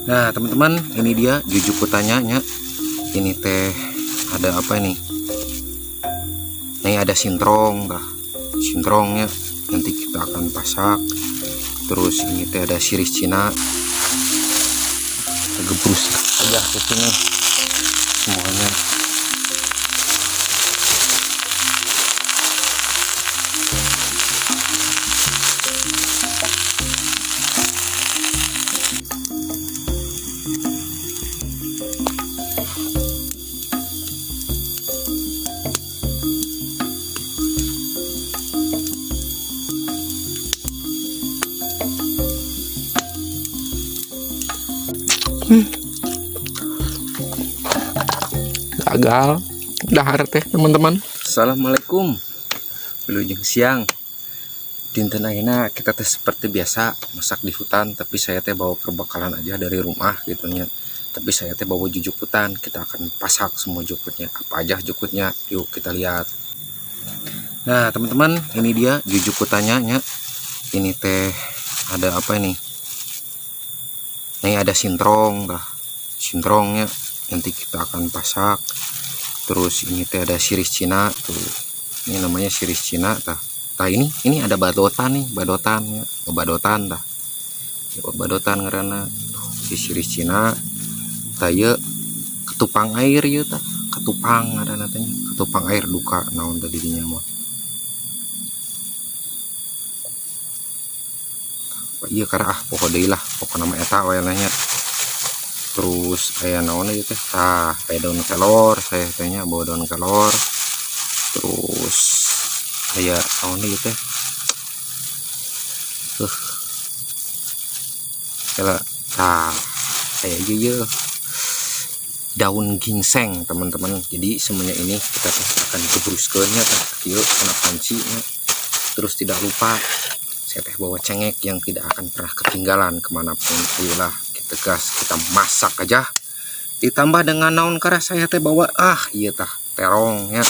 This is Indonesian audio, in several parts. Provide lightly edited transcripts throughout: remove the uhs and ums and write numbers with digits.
Nah teman-teman, ini dia jujuk kutanyanya. Ini teh ada apa ini? Ini ada sintrong, sintrongnya nanti kita akan pasak. Terus ini teh ada siris Cina. Kita gebrus aja ke sini semuanya. Gagal dahar teh teman-teman. Assalamualaikum, wilujeng siang. Dinten ayeuna kita teh seperti biasa masak di hutan, tapi saya teh bawa perbekalan aja dari rumah gitunya. Tapi saya teh bawa jujuk hutan, kita akan pasak semua jukutnya. Apa aja jukutnya, yuk kita lihat. Nah teman-teman, ini dia jujuk hutannya. Ini teh ada apa ini? Ini ada sintrong, sintrongnya nanti kita akan pasak. Terus ini teh ada siris Cina tuh, ini namanya siris Cina tah. Ini ada badotan nih, badotannya, badotan tah, badotan karena si siris Cina tah ye ketupang air ya tah, ketupang ada natanya, ketupang air duka naon tadi dinya mah. Iya karena pokok deui lah, pokok nama eta we nanya. Terus aya naon ieu teh, tah aya daun kelor, saya tanya bawa daun kelor. Terus aya naon ieu teh, kala tah aya ieu daun ginseng teman-teman. Jadi semuanya ini kita akan gebruskeun nya tah kieu kena panci nya. Terus tidak lupa saya teh bawa cengek yang tidak akan pernah ketinggalan kemanapun. Iyalah kita gas, kita masak aja. Ditambah dengan naon karena saya teh bawa iya tah terongnya.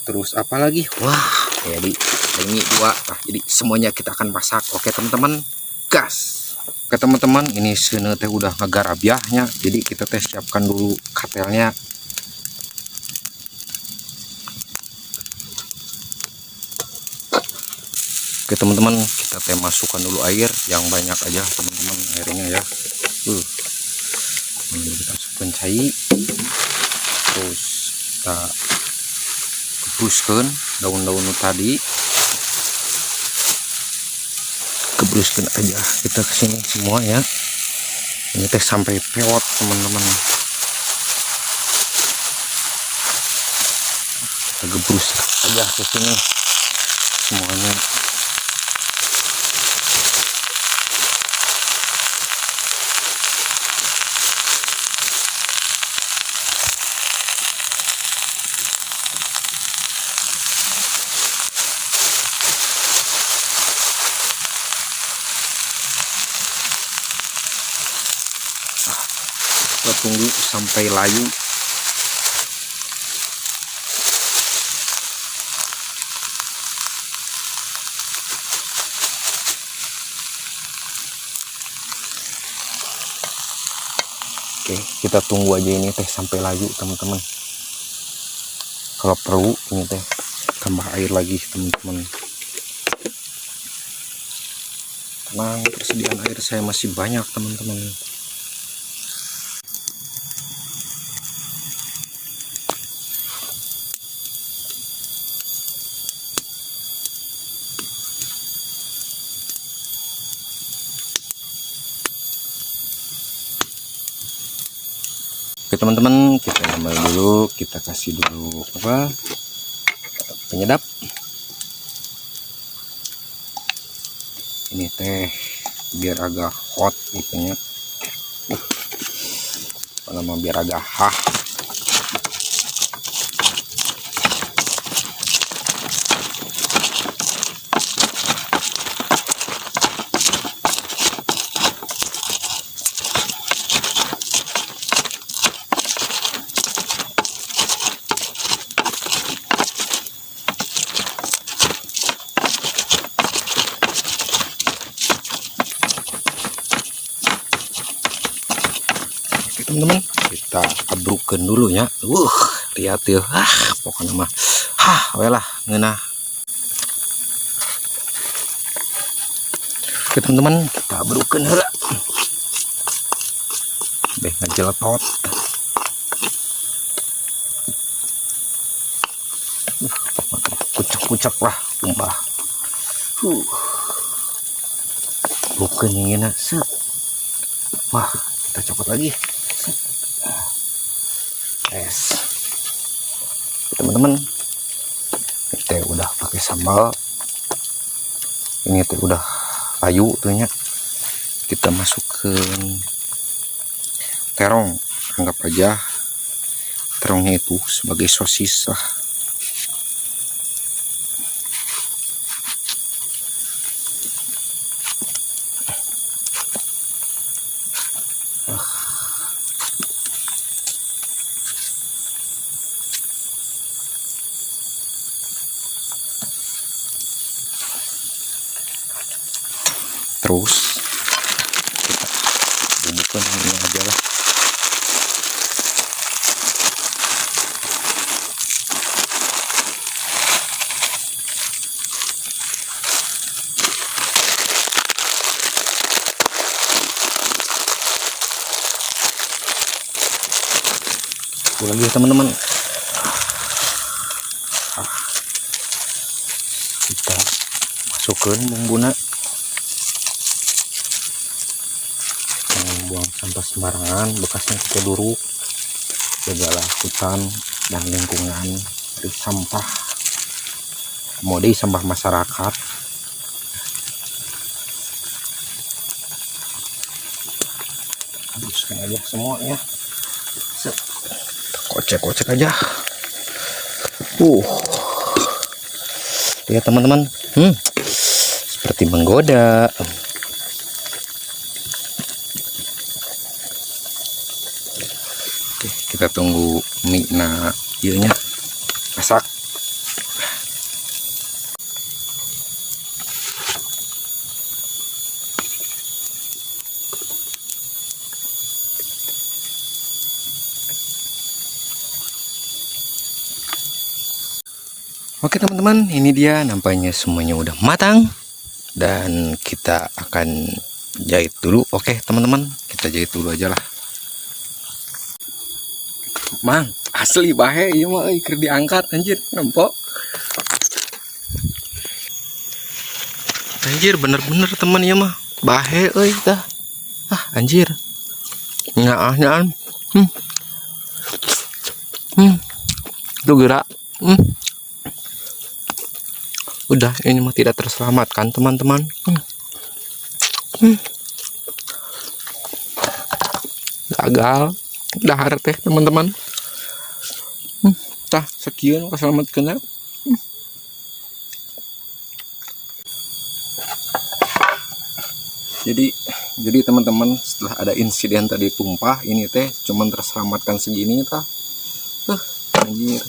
Terus apalagi, wah jadi ini dua tah. Jadi semuanya kita akan masak. Oke teman-teman, gas. Oke teman-teman, ini seuneu teh udah ngagarabiahnya. Jadi kita teh siapkan dulu katelnya. Oke teman-teman, kita teh masukkan dulu air yang banyak aja teman-teman airnya ya. Ini kita masukkan cai. Terus kita gebruskeun daun-daun tadi. Gebruskeun aja kita kesini semua ya. Ini teh sampai peot teman-teman. Kita gebrus aja ke sini semuanya. Kita tunggu sampai layu. Oke, kita tunggu aja ini teh sampai layu teman-teman. Kalau perlu ini teh tambah air lagi teman-teman. Tenang, persediaan air saya masih banyak teman-teman. Oke teman-teman, kita nambah dulu, kita kasih dulu apa penyedap. Ini teh biar agak hot gitu ya, lama biar agak teman-teman, kita abrukeun dulu ya. Lihat ya, pokoknya mah welah ngeunah. Oke teman-teman, kita abrukeun heula. Beh ngajeletot. Kucek-kucek lah tumbah. Bukan yang enak. Set. Wah, kita copot lagi. Set. Yes. Teman-teman, kita udah pakai sambal. Ini tuh udah layu tuhnya. Kita masukkan terong. Anggap aja terongnya itu sebagai sosis lah. Terus kita bumbukan ini aja lah. Lagi teman-teman, kita masukkan bumbuna. Buang sampah sembarangan, bekasnya kita duruk, jagalah hutan dan lingkungan dari sampah, mau di sampah masyarakat. Habiskan aja semuanya, kocek-kocek aja. Lihat teman-teman, seperti menggoda. Kita tunggu mie ieunya masak. Oke teman-teman, ini dia nampaknya semuanya udah matang dan kita akan jahit dulu. Oke teman-teman, kita jahit dulu aja lah. Mang, asli bahe ieu mah euy keur diangkat anjir, nempok. Anjir bener-bener teman ieu mah. Bahe euy tah. Anjir. Nyaah-nyaan. Itu gerak. Udah, ini mah tidak terselamatkan teman-teman. Gagal. Dahar teh teman-teman. Tah sekian kaselamatkeunna. Jadi teman-teman, setelah ada insiden tadi tumpah, ini teh cuman terselamatkan segini tah. Anjir.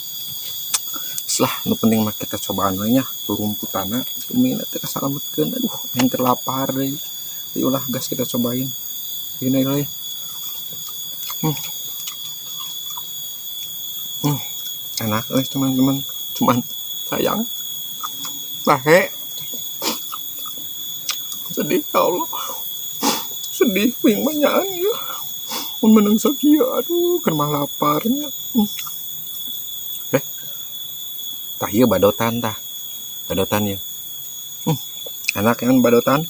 Setelah nu penting mah kita cobaan we nya rumputana mie teh kaselamatkeun. Aduh, yang terlapar deui. Ulah gas kita cobain. Ini euy. Enak teman-teman, cuman sayang bahe. Sedih ya Allah, sedih ping banyaan ya mun menang sakieu. Aduh keur mah laparnya. Tah ieu badotan tah, badotan ya. Enak kan badotan.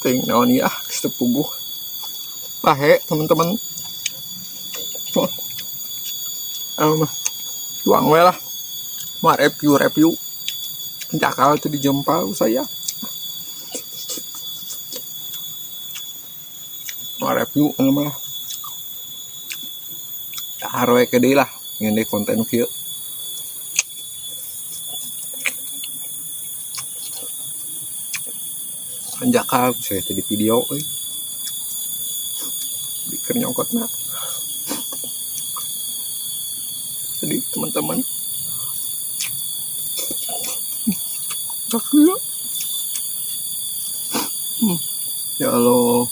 Ting naon ya sepuguh bahe teman-teman. Tuang we lah, mah review cakal itu dijempal saya. Mah review mah harwe ke deui lah ngeun konten kieu. Anjakal saya tadi video euy. Bikin nyongkotna. Jadi teman-teman, ya Allah,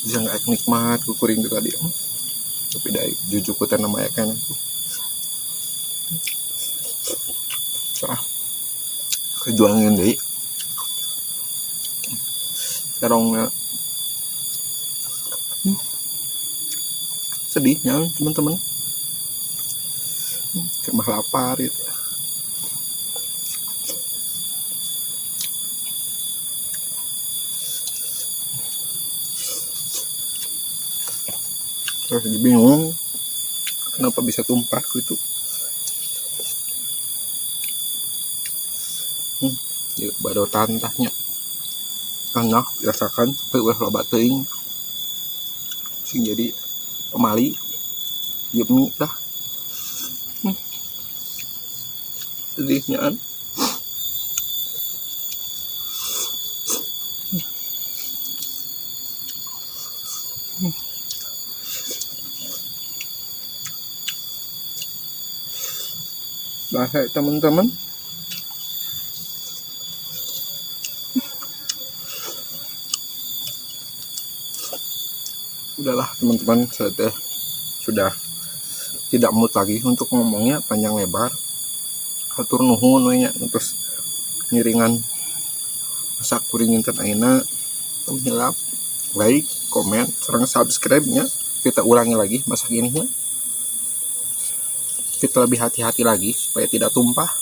bisa nggak nikmat kuring itu tadi. Tapi dari jujuku teh nama kan kejuangin deh karongnya sedihnya teman-teman kemah lapar itu. Terus bingung kenapa bisa tumpah gitu. Ya, baru tantahnya enak dirasakan tapi udah loba teuing sing jadi pemali yemi dah. Sedihnya kan. Bahasa teman-teman udahlah teman-teman, saya teh sudah tidak mood lagi untuk ngomongnya panjang lebar. Hatur nuhun we nya terus ngiringan masak kuring inten ayeuna. Hilap like, komen, serang subscribe nya. Kita ulangi lagi masak ininya. Kita lebih hati-hati lagi supaya tidak tumpah.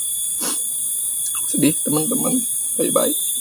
Sedih teman-teman. Bye bye.